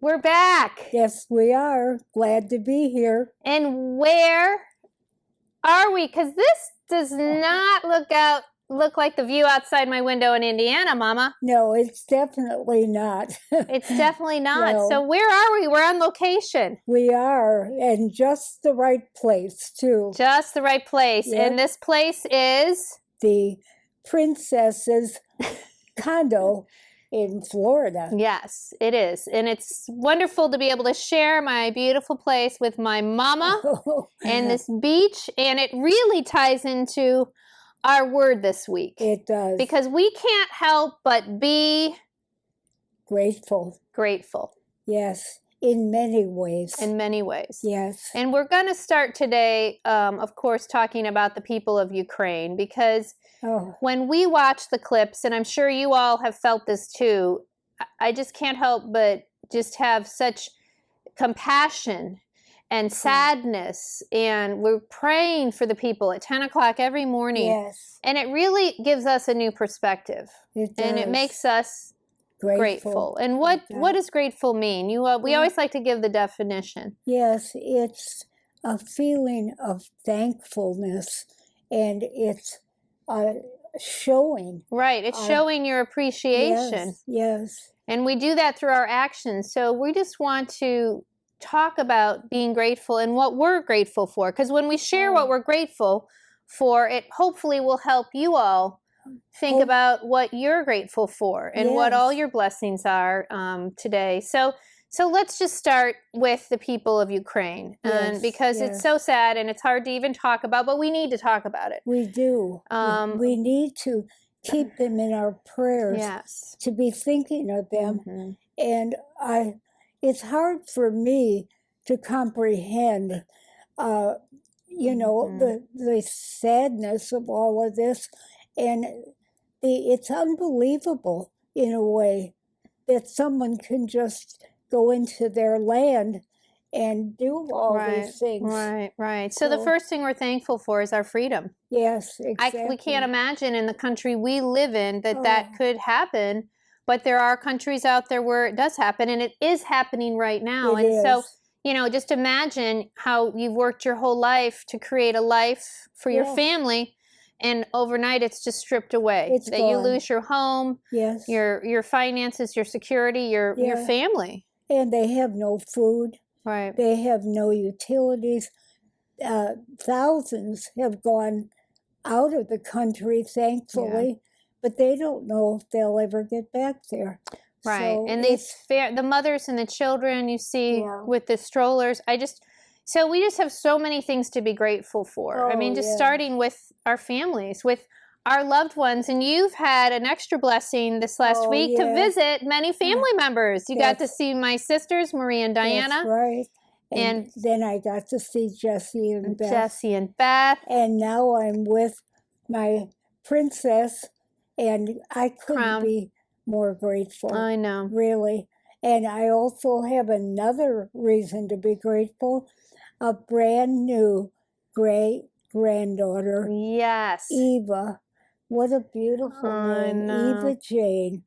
We're back. Yes, we are. Glad to be here. And where are we? Because this does not look like the view outside my window in Indiana, Mama. No, it's definitely not. It's definitely not. No. So where are we? We're on location. We are, and just the right place, too. Just the right place. Yep. And this place is? The princess's condo in Florida. Yes, it is. And it's wonderful to be able to share my beautiful place with my mama and this beach. And it really ties into our word this week. It does. Because we can't help but be grateful. Grateful. Yes, in many ways. In many ways. Yes. And we're going to start today, of course, talking about the people of Ukraine, because when we watch the clips, and I'm sure you all have felt this too, I just can't help but just have such compassion and sadness, and we're praying for the people at 10 o'clock every morning. Yes. And it really gives us a new perspective. It does. And it makes us grateful. And what does grateful mean? We always like to give the definition. Yes, it's a feeling of thankfulness, and it's showing. Right, it's showing your appreciation. Yes. And we do that through our actions. So we just want to talk about being grateful and what we're grateful for. Because when we share what we're grateful for, it hopefully will help you all think about what you're grateful for and what all your blessings are today. So let's just start with the people of Ukraine, and because it's so sad and it's hard to even talk about, but we need to talk about it. We do. We need to keep them in our prayers. Yes. To be thinking of them. Mm-hmm. And it's hard for me to comprehend, the sadness of all of this. And it's unbelievable in a way that someone can just go into their land and do all these things. Right. So the first thing we're thankful for is our freedom. Yes, exactly. We can't imagine in the country we live in that could happen, but there are countries out there where it does happen, and it is happening right now. So, just imagine how you've worked your whole life to create a life for your family, and overnight it's just stripped away. It's gone. You lose your home, your finances, your security, your family. And they have no food. Right. They have no utilities. Thousands have gone out of the country, thankfully, but they don't know if they'll ever get back there. Right. So and the mothers and the children you see with the strollers, so we just have so many things to be grateful for. I mean, starting with our families, with our loved ones. And you've had an extra blessing this last week to visit many family members. You got to see my sisters, Marie and Diana. That's right. And then I got to see Jessie and Beth. And now I'm with my princess, and I couldn't be more grateful. I know. Really. And I also have another reason to be grateful. A brand new great-granddaughter. Yes. Eva. What a beautiful name. Eva Jane.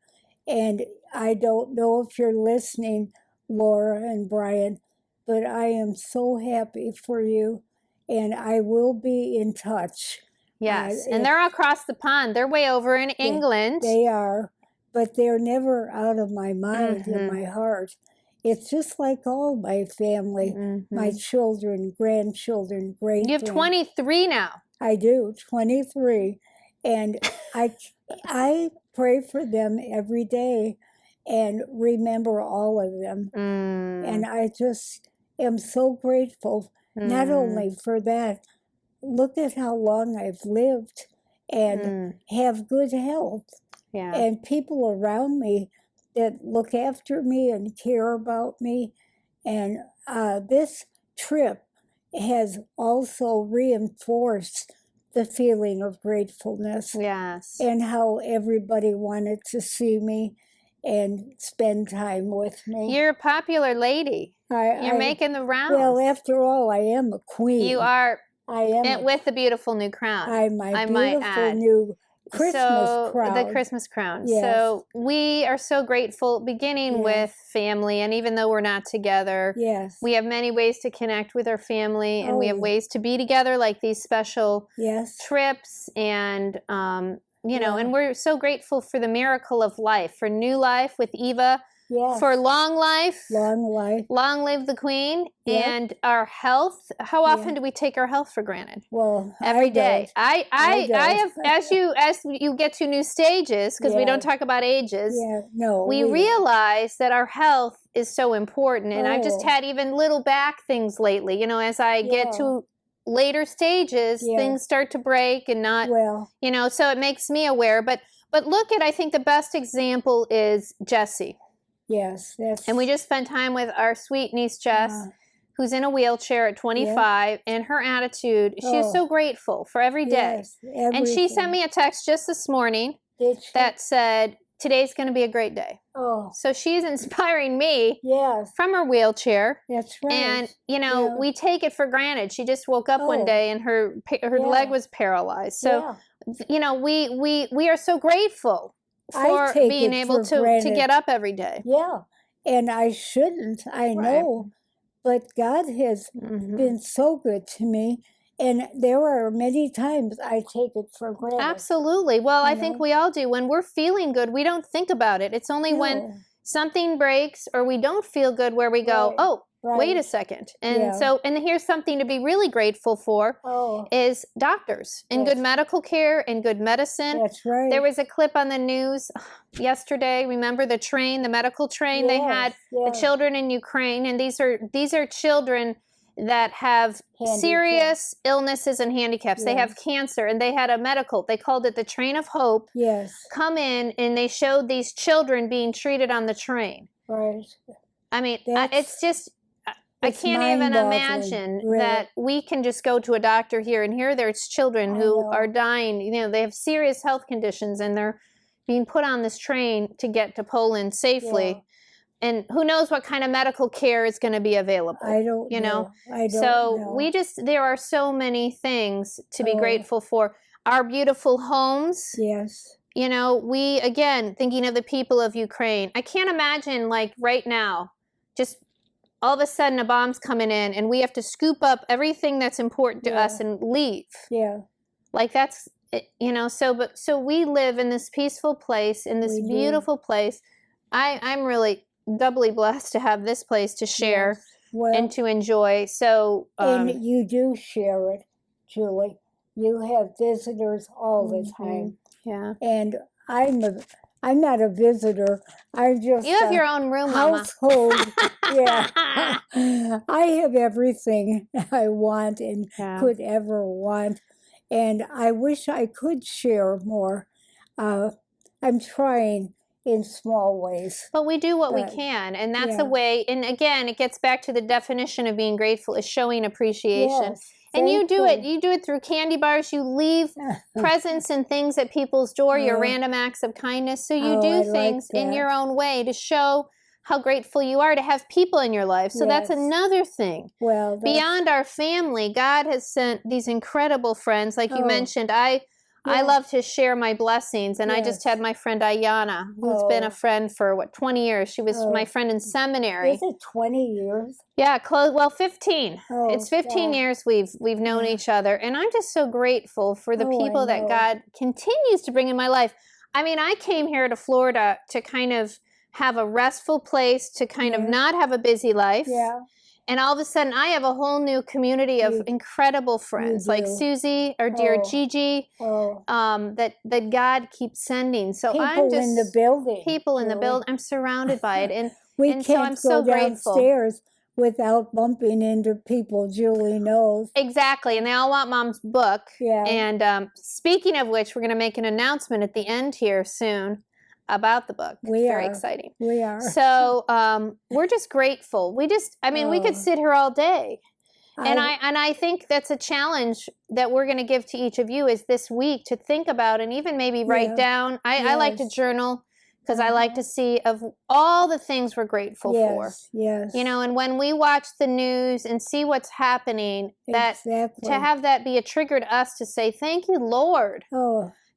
And I don't know if you're listening, Laura and Brian, but I am so happy for you, and I will be in touch. Yes, and they're across the pond. They're way over in England. They are, but they're never out of my mind and my heart. It's just like all my family, my children, grandchildren, great-grandchildren. You have 23 now. I do, 23. And I pray for them every day and remember all of them. And I just am so grateful, not only for that. Look at how long I've lived and have good health. Yeah. And people around me that look after me and care about me. And this trip has also reinforced the feeling of gratefulness. Yes. And how everybody wanted to see me and spend time with me. You're a popular lady. You're making the rounds. Well, after all, I am a queen. You are. I am. And with the beautiful new crown. My beautiful new Christmas crowd. The Christmas crown. Yes. So we are so grateful, beginning Yes. with family. And even though we're not together, Yes. we have many ways to connect with our family, and we have Oh. ways to be together, like these special Yes. trips. And, you know, Yeah. and we're so grateful for the miracle of life, for new life with Eva, Yes. for long life. Long life. Long live the Queen. Yep. And our health. How often Yeah. do we take our health for granted? Well, Every day. I I don't. have, as you get to new stages, because we don't Yes. talk about ages, Yeah. No. we realize that our health is so important. And I've just Oh. had even little back things lately. You know, as I get Yeah. to later stages, Yeah. things start to break and not, Well. you know, so it makes me aware. But look at, I think the best example is Jessie. Yes. That's. And we just spent time with our sweet niece Jess, who's in a wheelchair at 25, and her attitude, she is so grateful for every day. Yes. And she sent me a text just this morning that said, today's going to be a great day. Oh. So she's inspiring me Yes. from her wheelchair. That's right. And, you know, we take it for granted. She just woke up one day and her leg was paralyzed. So, you know, we are so grateful for being able to get up every day. Yeah. And I shouldn't, I know, but God has been so good to me. And there are many times I take it for granted. Absolutely. Well, I think we all do. When we're feeling good, we don't think about it. It's only when something breaks or we don't feel good where we go, oh, wait a second. And so, and here's something to be really grateful for is doctors and good medical care and good medicine. That's right. There was a clip on the news yesterday. Remember the train, the medical train? They had the children in Ukraine, and these are children that have serious illnesses and handicaps. They have cancer, and they had a medical, they called it the Train of Hope, come in, and they showed these children being treated on the train. Right. I mean, it's just, I can't even imagine that we can just go to a doctor here, and here there's children who are dying. You know, they have serious health conditions, and they're being put on this train to get to Poland safely. And who knows what kind of medical care is going to be available. I don't know. I don't know. We just, there are so many things to be grateful for. Our beautiful homes. Yes. You know, we, again, thinking of the people of Ukraine. I can't imagine, like, right now, just all of a sudden a bomb's coming in and we have to scoop up everything that's important to us and leave. Yeah. Like, that's, you know, so we live in this peaceful place, in this beautiful place. I'm really doubly blessed to have this place to share and to enjoy. So and you do share it, Julie. You have visitors all the time. Yeah. And I'm not a visitor. I'm just you have your own room, household. I have everything I want and could ever want. And I wish I could share more. I'm trying in small ways. But we do what we can, and that's a way, and again, it gets back to the definition of being grateful is showing appreciation. Yes, and you do it through candy bars, you leave presents and things at people's door, your random acts of kindness. So you do things in your own way to show how grateful you are to have people in your life. So that's another thing. Well, beyond our family, God has sent these incredible friends. Like you mentioned, I love to share my blessings, and I just had my friend Ayana, who's been a friend for 20 years. She was my friend in seminary. Is it 20 years? Yeah, well, 15. It's 15 years we've known each other, and I'm just so grateful for the people that God continues to bring in my life. I mean, I came here to Florida to kind of have a restful place, to kind of not have a busy life. Yeah. And all of a sudden, I have a whole new community of incredible friends, like Susie, our dear Gigi, that God keeps sending. So people I'm just in the building. People in the building. I'm surrounded by it, and we and can't so I'm go so grateful. downstairs without bumping into people. Julie knows Exactly, and they all want Mom's book. Yeah. And speaking of which, we're going to make an announcement at the end here soon about the book. Very exciting. We are. So we're just grateful. We could sit here all day. And I think that's a challenge that we're going to give to each of you is this week to think about and even maybe write down. I like to journal because I like to see of all the things we're grateful for. Yes. You know, and when we watch the news and see what's happening, that to have that be a trigger to us to say, thank you, Lord.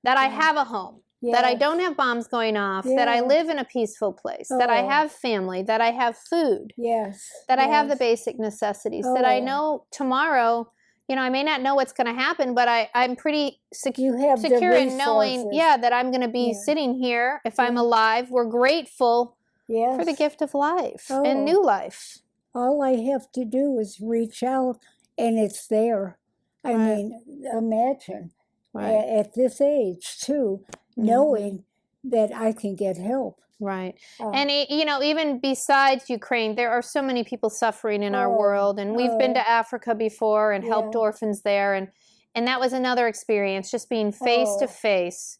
that I have a home, that I don't have bombs going off, that I live in a peaceful place, that I have family, that I have food, that I have the basic necessities, that I know tomorrow, you know, I may not know what's going to happen, but I'm pretty secure in knowing, that I'm going to be sitting here. If I'm alive, we're grateful for the gift of life and new life. All I have to do is reach out and it's there. I mean, imagine at this age too, knowing that I can get help. Right. And, you know, even besides Ukraine, there are so many people suffering in our world. And we've been to Africa before and helped orphans there. And that was another experience, just being face to face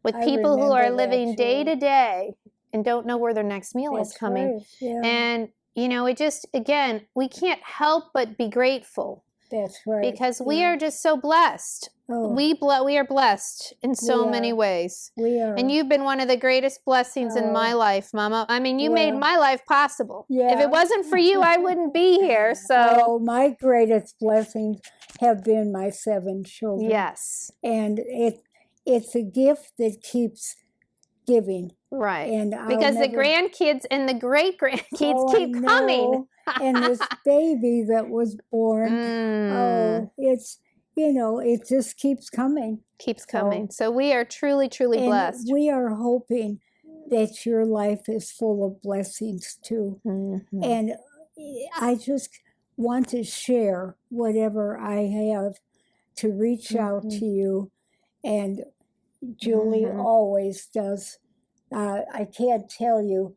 with people who are living day to day and don't know where their next meal is coming. And, you know, it just, again, we can't help but be grateful. That's right. Because we are just so blessed. We are blessed in so many ways. We are. And you've been one of the greatest blessings in my life, Mama. I mean, you made my life possible. If it wasn't for you, I wouldn't be here. So my greatest blessings have been my 7 children. Yes. And it's a gift that keeps giving. Right. And because the grandkids and the great-grandkids keep coming. And this baby that was born, it's, you know, it just keeps coming. Keeps coming. So we are truly, truly blessed. We are hoping that your life is full of blessings too. And I just want to share whatever I have to reach out to you. And Julie always does. I can't tell you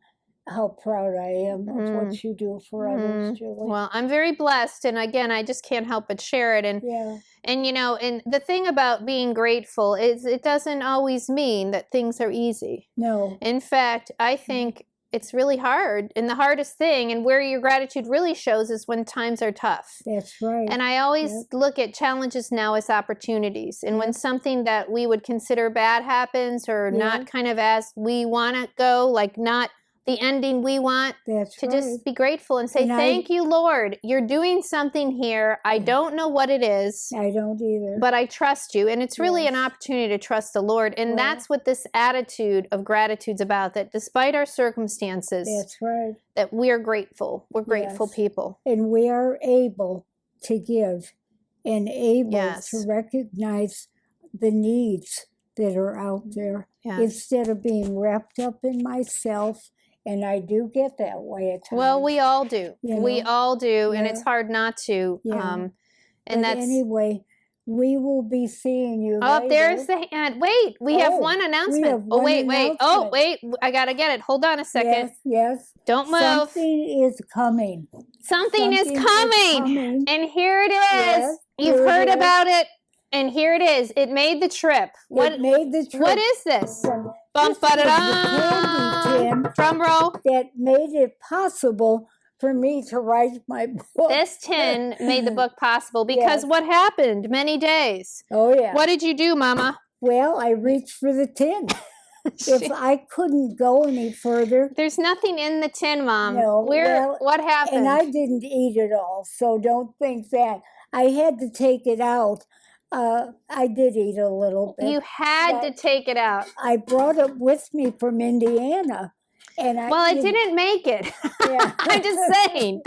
how proud I am of what you do for others, Julie. Well, I'm very blessed, and again, I just can't help but share it. And you know, and the thing about being grateful is it doesn't always mean that things are easy. No. In fact, I think it's really hard, and the hardest thing, and where your gratitude really shows, is when times are tough. That's right. And I always look at challenges now as opportunities. And when something that we would consider bad happens, or not kind of as we want to go, like not the ending we want, just be grateful and say, thank you, Lord. You're doing something here. I don't know what it is. I don't either. But I trust you. And it's really an opportunity to trust the Lord. And that's what this attitude of gratitude's about, that despite our circumstances, that we are grateful. We're grateful people. And we are able to give and able to recognize the needs that are out there instead of being wrapped up in myself. And I do get that way at times. Well, we all do. We all do, and Yeah. it's hard not to. And But that's anyway, we will be seeing you oh, later. there's the hand. Wait, we have one announcement. have one wait. Oh, announcement. wait. I gotta get it. Hold on a second. Yes. Don't move. Something is coming. Something is coming. And here it is. Yes, You've here it heard is. about it, and here it is. It made the trip. It made the trip. What is this? Bum, This is the ba-da-da. candy tin Drum roll. that made it possible for me to write my book. This tin made the book possible because what happened many days? Oh, yeah. What did you do, Mama? Well, I reached for the tin. If I couldn't go any further. There's nothing in the tin, Mom. No. What happened? And I didn't eat it all, so don't think that. I had to take it out. I did eat a little bit. You had to take it out. I brought it with me from Indiana. And it didn't make it. Yeah. I'm just saying.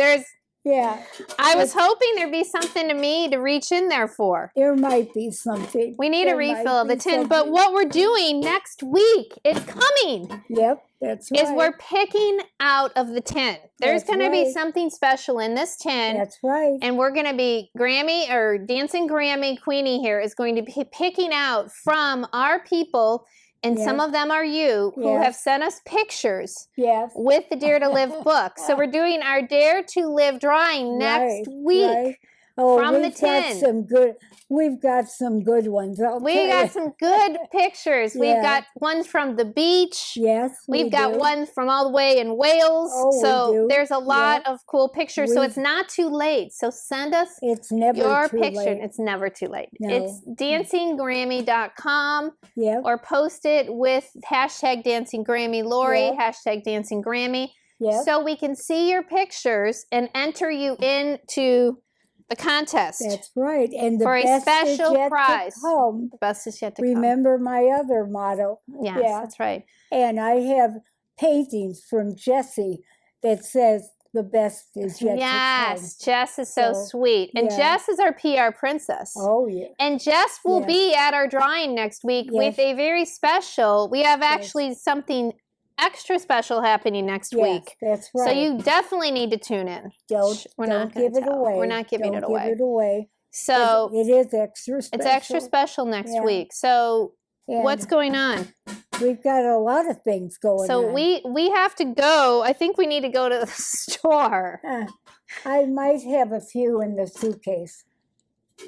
I was hoping there'd be something to me to reach in there for. There might be something. We need a refill of the tin. But what we're doing next week, it's coming. Yep, that's right. Is we're picking out of the tin. There's going to be something special in this tin. That's right. And we're going to be Dancing Grammy Queenie here is going to be picking out from our people. And some of them are you who have sent us pictures with the Dare to Live book. So we're doing our Dare to Live drawing next week from the tin. We've got some good ones. We got some good pictures. We've got ones from the beach. Yes, We've got ones from all the way in Wales. Oh, so there's a lot of cool pictures. So it's not too late. So send us your picture. It's never too late. No. It's dancinggrammy.com or post it with #DancingGrammy Lori, #DancingGrammy. So we can see your pictures and enter you into the contest. That's right. And the For a best special is yet prize. to come. The best is yet to come. Remember my other motto. Yes, Yeah. that's right. And I have paintings from Jessie that says the best is yet to come. Yes, Jess is so sweet. And yeah. Jess is our PR princess. Oh, yeah. And Jess will be at our drawing next week with a very special, we have actually something extra special happening next week. That's right. So you definitely need to tune in. Don't give it away. We're not giving it away. Don't give it away. So it is extra special. It's extra special next week. So what's going on? We've got a lot of things going on. So we have to go. I think we need to go to the store. I might have a few in the suitcase.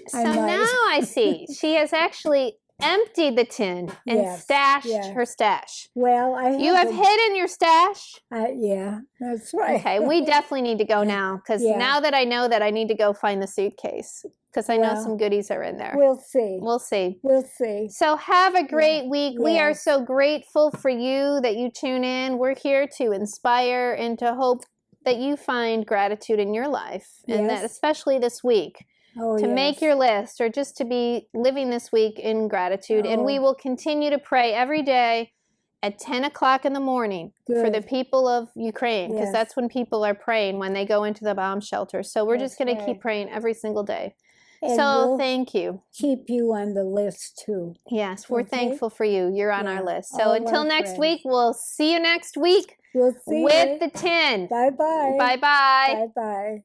So now I see. She has actually emptied the tin and stashed her stash. Well, You have hidden your stash? Yeah, that's right. Okay, we definitely need to go now because now that I know that, I need to go find the suitcase because I know some goodies are in there. We'll see. We'll see. We'll see. So have a great week. We are so grateful for you that you tune in. We're here to inspire and to hope that you find gratitude in your life, and that especially this week. To make your list or just to be living this week in gratitude. And we will continue to pray every day at 10 o'clock in the morning for the people of Ukraine, because that's when people are praying when they go into the bomb shelter. So we're just going to keep praying every single day. And so thank you. Keep you on the list too. Yes, we're thankful for you. You're on our list. So until next week, we'll see you next week with the tin. Bye-bye. Bye-bye. Bye-bye.